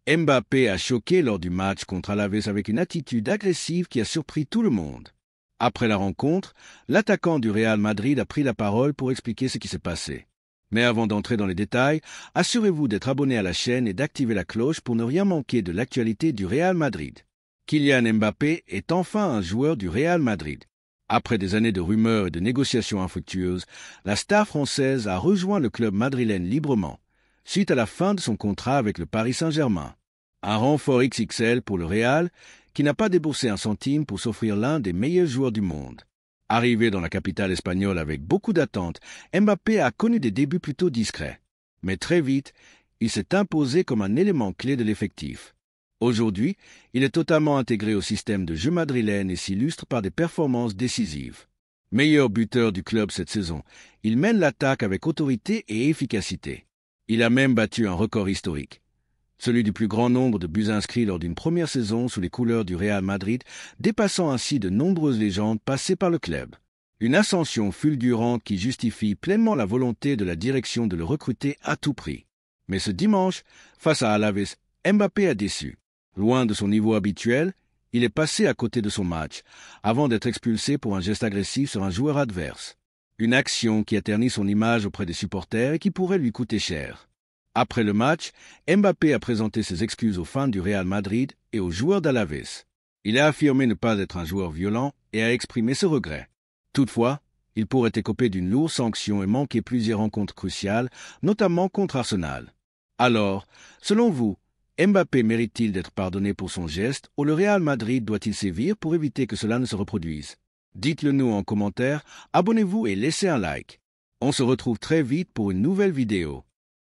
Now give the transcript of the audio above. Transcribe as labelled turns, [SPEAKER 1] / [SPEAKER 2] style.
[SPEAKER 1] Mbappé a choqué lors du match contre Alaves avec une attitude agressive qui a surpris tout le monde. Après la rencontre, l'attaquant du Real Madrid a pris la parole pour expliquer ce qui s'est passé. Mais avant d'entrer dans les détails, assurez-vous d'être abonné à la chaîne et d'activer la cloche pour ne rien manquer de l'actualité du Real Madrid. Kylian Mbappé est enfin un joueur du Real Madrid. Après des années de rumeurs et de négociations infructueuses, la star française a rejoint le club madrilène librement, suite à la fin de son contrat avec le Paris Saint-Germain. Un renfort XXL pour le Real, qui n'a pas déboursé un centime pour s'offrir l'un des meilleurs joueurs du monde. Arrivé dans la capitale espagnole avec beaucoup d'attentes, Mbappé a connu des débuts plutôt discrets. Mais très vite, il s'est imposé comme un élément clé de l'effectif. Aujourd'hui, il est totalement intégré au système de jeu madrilène et s'illustre par des performances décisives. Meilleur buteur du club cette saison, il mène l'attaque avec autorité et efficacité. Il a même battu un record historique, celui du plus grand nombre de buts inscrits lors d'une première saison sous les couleurs du Real Madrid, dépassant ainsi de nombreuses légendes passées par le club. Une ascension fulgurante qui justifie pleinement la volonté de la direction de le recruter à tout prix. Mais ce dimanche, face à Alaves, Mbappé a déçu. Loin de son niveau habituel, il est passé à côté de son match, avant d'être expulsé pour un geste agressif sur un joueur adverse. Une action qui a terni son image auprès des supporters et qui pourrait lui coûter cher. Après le match, Mbappé a présenté ses excuses aux fans du Real Madrid et aux joueurs d'Alaves. Il a affirmé ne pas être un joueur violent et a exprimé ses regrets. Toutefois, il pourrait écoper d'une lourde sanction et manquer plusieurs rencontres cruciales, notamment contre Arsenal. Alors, selon vous, Mbappé mérite-t-il d'être pardonné pour son geste ou le Real Madrid doit-il sévir pour éviter que cela ne se reproduise? Dites-le nous en commentaire, abonnez-vous et laissez un like. On se retrouve très vite pour une nouvelle vidéo.